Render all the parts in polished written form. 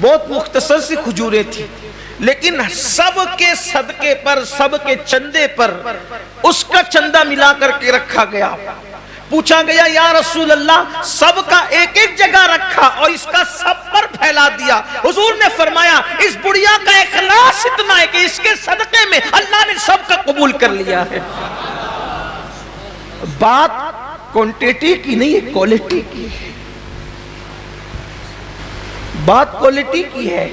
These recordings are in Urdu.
بہت مختصر سی کھجوریں تھی، لیکن سب کے صدقے پر، سب کے چندے پر اس کا چندہ ملا کر کے رکھا گیا۔ پوچھا گیا یا رسول اللہ سب کا ایک ایک جگہ رکھا اور اس کا سب پر پھیلا دیا؟ حضور نے فرمایا اس بڑھیا کا اخلاص اتنا ہے کہ اس کے صدقے میں اللہ نے سب کا قبول کر لیا ہے۔ بات کوانٹیٹی کی نہیں ہے، کوالٹی کی ہے۔ بات کوالٹی کی ہے۔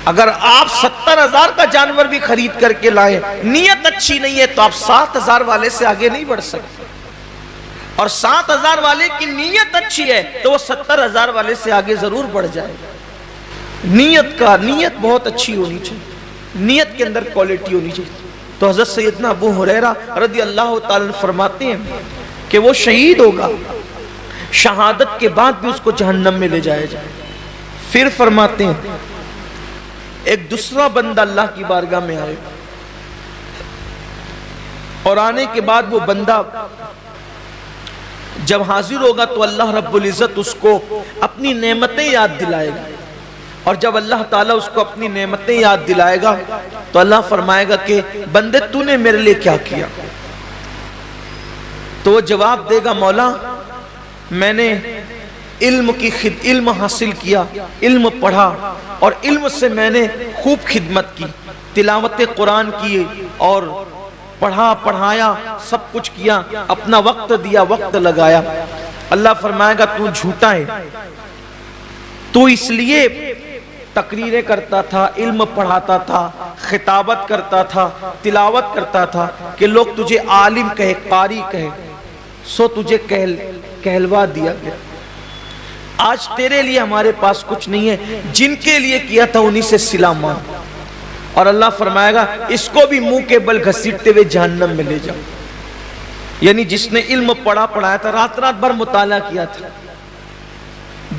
اگر آپ 70,000 کا جانور بھی خرید کر کے لائیں، نیت اچھی نہیں ہے تو آپ 7,000 والے سے آگے نہیں بڑھ سکتے، اور 7,000 والے کی نیت اچھی ہے تو وہ 70,000 والے سے آگے ضرور بڑھ جائے گا۔ نیت بہت اچھی ہونی چاہیے، نیت کے اندر کوالٹی ہونی چاہیے۔ تو حضرت سیدنا ابو ہریرہ رضی اللہ تعالیٰ عنہ فرماتے ہیں کہ وہ شہید ہوگا، شہادت کے بعد بھی اس کو جہنم میں لے جایا جائے۔ پھر فرماتے ہیں ایک دوسرا بندہ اللہ کی بارگاہ میں آئے، اور آنے کے بعد وہ بندہ جب حاضر ہوگا تو اللہ رب العزت اس کو اپنی نعمتیں یاد دلائے گا، اور جب اللہ تعالیٰ اس کو اپنی نعمتیں یاد دلائے گا تو اللہ فرمائے گا کہ بندے تو نے میرے لیے کیا کیا؟ تو وہ جواب دے گا مولا میں نے علم حاصل کیا، علم پڑھا، اور علم سے میں نے خوب خدمت کی، تلاوت قرآن کی اور پڑھا پڑھایا، سب کچھ کیا، اپنا وقت دیا، وقت لگایا۔ اللہ فرمائے گا تو جھوٹا ہے، تو اس لیے تقریریں کرتا تھا، علم پڑھاتا تھا، خطابت کرتا تھا، تلاوت کرتا تھا کہ لوگ تجھے عالم کہے، قاری کہے، سو تجھے کہلوا دیا گیا۔ آج تیرے لیے ہمارے پاس کچھ نہیں ہے، جن کے لیے کیا تھا انہی سے صلہ مانگ۔ اور اللہ فرمائے گا اس کو بھی منہ کے بل گھسیٹتے ہوئے جہنم میں لے جاؤ۔ یعنی جس نے علم پڑھایا تھا، رات رات بھر مطالعہ کیا تھا،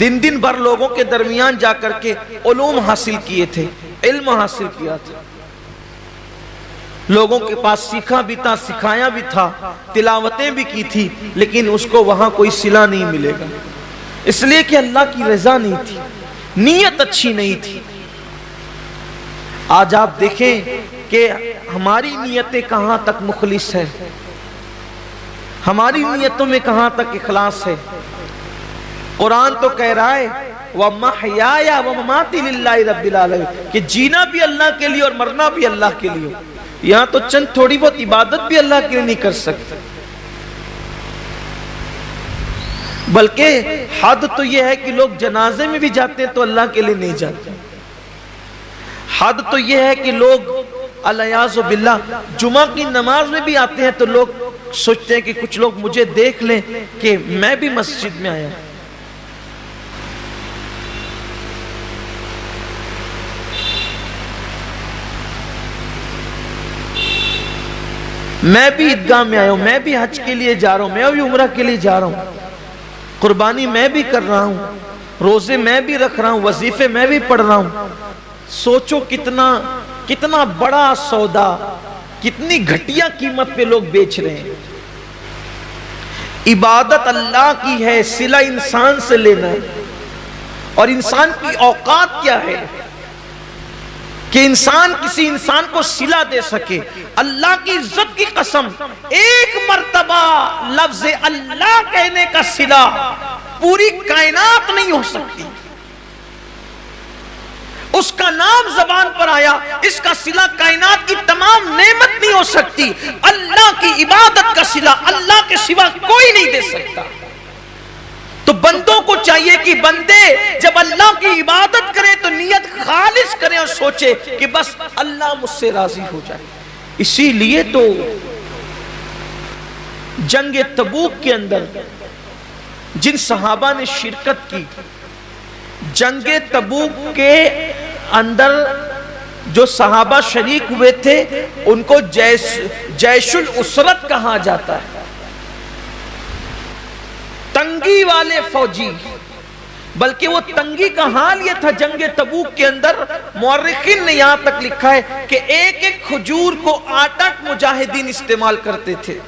دن بھر لوگوں کے درمیان جا کر کے علوم حاصل کیے تھے، علم حاصل کیا تھا، لوگوں کے پاس سیکھا بھی تھا، سکھایا بھی تھا، تلاوتیں بھی کی تھی، لیکن اس کو وہاں کوئی صلہ نہیں ملے گا، اس لیے کہ اللہ کی رضا نہیں تھی، نیت اچھی نہیں تھی۔ آج آپ دیکھیں کہ ہماری نیتیں کہاں تک مخلص ہے، ہماری نیتوں میں کہاں تک اخلاص ہے۔ قرآن تو کہہ رہا ہے وَمَحْيَايَ وَمَمَاتِي لِلَّهِ رَبِّ الْعَالَمِينَ کہ جینا بھی اللہ کے لیے اور مرنا بھی اللہ کے لیے۔ یہاں تو چند تھوڑی بہت عبادت بھی اللہ کے لیے نہیں کر سکتے، بلکہ حد تو یہ ہے کہ لوگ جنازے میں بھی جاتے ہیں تو اللہ کے لیے نہیں جاتے۔ حد تو یہ ہے کہ لوگ الیاذ باللہ جمعہ کی نماز میں بھی آتے ہیں تو لوگ سوچتے ہیں کہ کچھ لوگ مجھے دیکھ لیں کہ میں بھی مسجد میں آیا۔ میں بھی عیدگاہ میں آیا ہوں، میں بھی حج کے لیے جا رہا ہوں، میں بھی عمرہ کے لیے جا رہا ہوں، قربانی میں بھی کر رہا ہوں، روزے میں بھی رکھ رہا ہوں، وظیفے میں بھی پڑھ رہا ہوں۔ سوچو کتنا بڑا سودا، کتنی گھٹیا قیمت پہ لوگ بیچ رہے ہیں۔ عبادت اللہ کی ہے، صلہ انسان سے لینا ہے، اور انسان کی اوقات کیا ہے کہ انسان کسی انسان کو صلہ دے سکے۔ اللہ کی عزت کی قسم، ایک مرتبہ لفظ اللہ کہنے کا صلہ پوری کائنات نہیں ہو سکتی۔ اس کا نام زبان پر آیا، اس کا صلہ کائنات کی تمام نعمت نہیں ہو سکتی۔ اللہ کی عبادت کا صلہ اللہ کے سوا کوئی نہیں دے سکتا۔ تو بندوں کو چاہیے کہ بندے جب اللہ کی عبادت کریں تو نیت خالص کریں اور سوچے کہ بس اللہ مجھ سے راضی ہو جائے۔ اسی لیے تو جنگ تبوک کے اندر جن صحابہ نے شرکت کی، جنگ تبوک کے اندر جو صحابہ شریک ہوئے تھے ان کو جیش الاسرت کہا جاتا ہے، تنگی والے فوجی۔ بلکہ وہ تنگی کا حال یہ تھا جنگ تبوک کے اندر، مورخین نے یہاں تک لکھا ہے کہ ایک ایک کھجور کو 8 مجاہدین استعمال کرتے تھے۔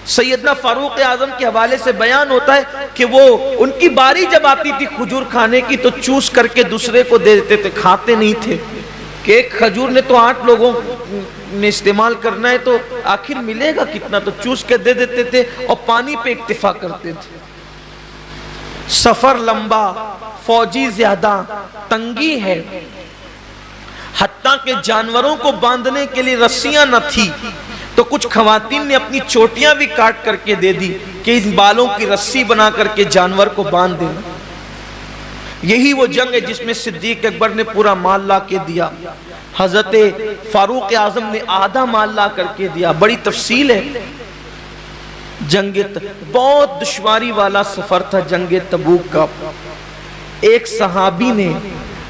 سیدنا فاروق اعظم کے حوالے سے بیان ہوتا ہے کہ وہ ان کی باری جب آتی تھی کھجور کھانے کی تو چوس کر کے دوسرے کو دے دیتے تھے، کھاتے نہیں تھے، کہ ایک کھجور نے تو 8 لوگوں نے استعمال کرنا ہے تو آخر ملے گا کتنا، تو چوس کے دے دیتے تھے اور پانی پہ اکتفا کرتے تھے۔ سفر لمبا، فوجی زیادہ، تنگی ہے، حتیٰ کہ جانوروں کو باندھنے کے لیے رسیاں نہ تھی تو کچھ خواتین نے اپنی چوٹیاں بھی کاٹ کر کے دے دی کہ اس بالوں کی رسی بنا کر کے جانور کو باندھ دینا۔ یہی وہ جنگ ہے جس میں صدیق اکبر نے پورا مال لا کے دیا، حضرت فاروق اعظم نے آدھا مال لا کر کے دیا۔ بڑی تفصیل ہے جنگ، بہت دشواری والا سفر تھا جنگ تبوک کا۔ ایک صحابی نے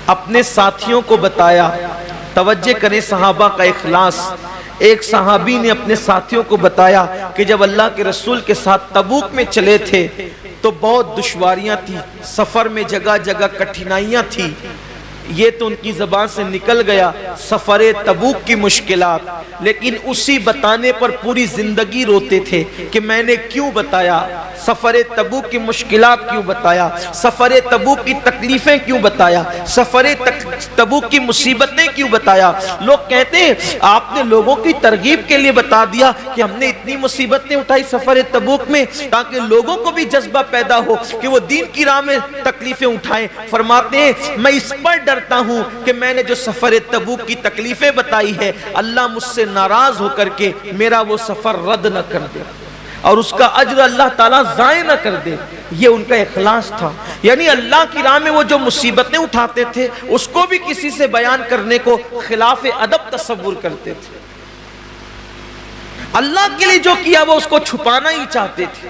اپنے ساتھیوں کو بتایا، توجہ کریں صحابہ کا اخلاص، ایک صحابی نے اپنے ساتھیوں کو بتایا کہ جب اللہ کے رسول کے ساتھ تبوک میں چلے تھے تو بہت دشواریاں تھی، سفر میں جگہ جگہ کٹھنائیاں تھی۔ یہ تو ان کی زبان سے نکل گیا سفر تبوک کی مشکلات، لیکن اسی بتانے پر پوری زندگی روتے تھے کہ میں نے کیوں بتایا، سفر تبوک کی مشکلات کیوں بتایا، سفر تبوک کی تکلیفیں کیوں بتایا، سفر تبوک کی مصیبتیں کیوں بتایا۔ لوگ کہتے ہیں آپ نے لوگوں کی ترغیب کے لیے بتا دیا کہ ہم نے اتنی مصیبتیں اٹھائی سفر تبوک میں تاکہ لوگوں کو بھی جذبہ پیدا ہو کہ وہ دین کی راہ میں تکلیفیں اٹھائیں۔ فرماتے ہیں میں اس پر ڈرتا ہوں کہ میں نے جو سفر تبوک کی تکلیفیں بتائی ہے اللہ مجھ سے ناراض ہو کر کے میرا وہ سفر رد نہ کر دے اور اس کا اجر اللہ تعالیٰ ضائع نہ کر دے۔ یہ ان کا اخلاص تھا، یعنی اللہ کی راہ میں وہ جو مصیبتیں اٹھاتے تھے اس کو بھی کسی سے بیان کرنے کو خلاف ادب تصور کرتے تھے۔ اللہ کے لیے جو کیا وہ اس کو چھپانا ہی چاہتے تھے،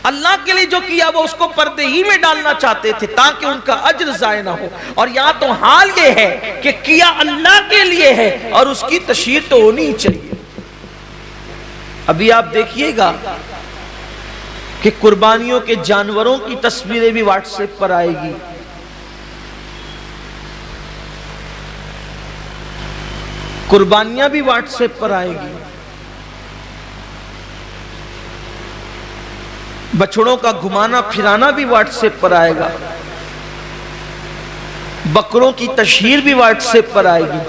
اللہ کے لیے جو کیا وہ اس کو پردے ہی میں ڈالنا چاہتے تھے تاکہ ان کا اجر ضائع نہ ہو۔ اور یہاں تو حال یہ ہے کہ کیا اللہ کے لیے ہے اور اس کی تشہیر تو ہونی ہی چاہیے۔ ابھی آپ دیکھیے گا کہ قربانیوں کے جانوروں کی تصویریں بھی واٹس ایپ پر آئے گی، قربانیاں بھی واٹس ایپ پر آئے گی، بچڑوں کا گھمانا پھرانا بھی واٹس ایپ پر آئے گا، بکروں کی تشہیر بھی واٹس ایپ پر آئے گی۔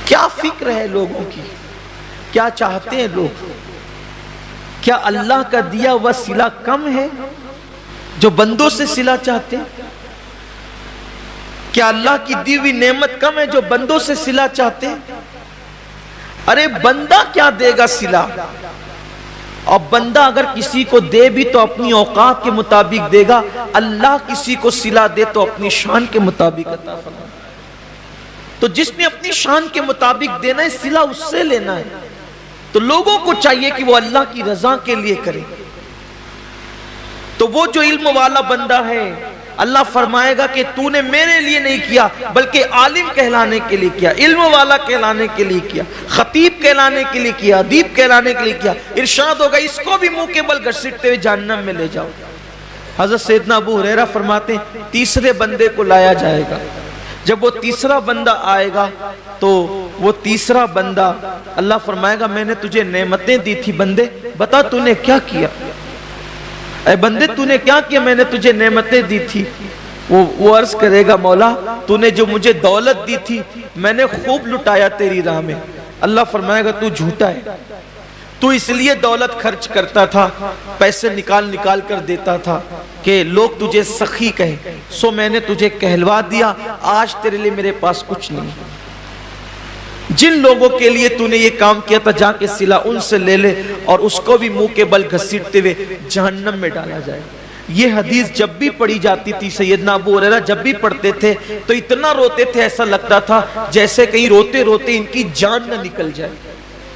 کیا فکر ہے لوگوں کی، کیا چاہتے ہیں لوگ؟ کیا اللہ کا دیا ہوا صلہ کم ہے جو بندوں سے صلہ چاہتے ہیں؟ کیا اللہ کی دی ہوئی نعمت کم ہے جو بندوں سے صلہ چاہتے ہیں؟ ارے بندہ کیا دے گا صلہ، اور بندہ اگر کسی کو دے بھی تو اپنی اوقات کے مطابق دے گا، اللہ کسی کو صلہ دے تو اپنی شان کے مطابق عطا فرمائے۔ تو جس نے اپنی شان کے مطابق دینا ہے صلہ اس سے لینا ہے، تو لوگوں کو چاہیے کہ وہ اللہ کی رضا کے لیے کریں۔ تو وہ جو علم والا بندہ ہے اللہ فرمائے گا کہ تو نے میرے لیے نہیں کیا بلکہ عالم کہلانے کے لیے کیا، علم والا کہلانے کے لیے کیا، خطیب کہلانے کے لیے کیا، ادیب کہلانے کے لیے کیا۔ ارشاد ہوگا اس کو بھی منہ کے بل گھسیٹتے ہوئے جہنم میں لے جاؤ۔ حضرت سیدنا ابو ہریرہ فرماتے ہیں تیسرے بندے کو لایا جائے گا، جب وہ تیسرا بندہ آئے گا تو وہ تیسرا بندہ اللہ فرمائے گا میں نے تجھے نعمتیں دی تھی بندے، بتا تو نے کیا کیا، اے بندے تو نے کیا کیا، میں نے تجھے نعمتیں دی تھی۔ وہ عرض کرے گا مولا تو نے جو مجھے دولت دی تھی میں نے خوب لٹایا تیری راہ میں۔ اللہ فرمائے گا تو جھوٹا ہے، تو اس لیے دولت خرچ کرتا تھا، پیسے نکال نکال کر دیتا تھا کہ لوگ تجھے سخی کہیں، سو میں نے تجھے کہلوا دیا، آج تیرے لیے میرے پاس کچھ نہیں۔ جن لوگوں کے لیے تو نے یہ کام کیا تھا جا کے صلہ ان سے لے لے، اور اس کو بھی منہ کے بل گھسیٹتے ہوئے جہنم میں ڈالا جائے۔ یہ حدیث جب بھی پڑھی جاتی تھی سیدنا ابو ہریرہ جب بھی پڑھتے تھے تو اتنا روتے تھے ایسا لگتا تھا جیسے کہیں روتے روتے ان کی جان نہ نکل جائے،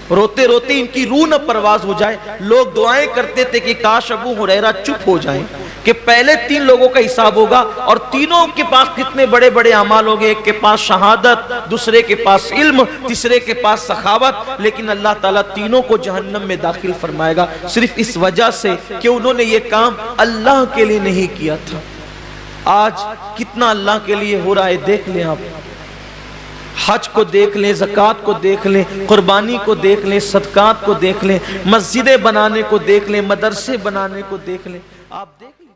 روتے روتے ان کی روح نہ پرواز ہو جائے۔ لوگ دعائیں کرتے تھے کہ کاش ابو ہریرہ چپ ہو جائیں کہ پہلے 3 لوگوں کا حساب ہوگا اور تینوں کے پاس کتنے بڑے بڑے اعمال ہوگے، ایک کے پاس شہادت، دوسرے کے پاس علم، تیسرے کے پاس سخاوت، لیکن اللہ تعالیٰ تینوں کو جہنم میں داخل فرمائے گا صرف اس وجہ سے کہ انہوں نے یہ کام اللہ کے لیے نہیں کیا تھا۔ آج کتنا اللہ کے لیے ہو رہا ہے دیکھ لیں آپ، حج کو دیکھ لیں، زکوٰۃ کو دیکھ لیں، قربانی کو دیکھ لیں، صدقات کو دیکھ لیں، مسجدیں بنانے کو دیکھ لیں، مدرسے بنانے کو دیکھ لیں، آپ دیکھ لیں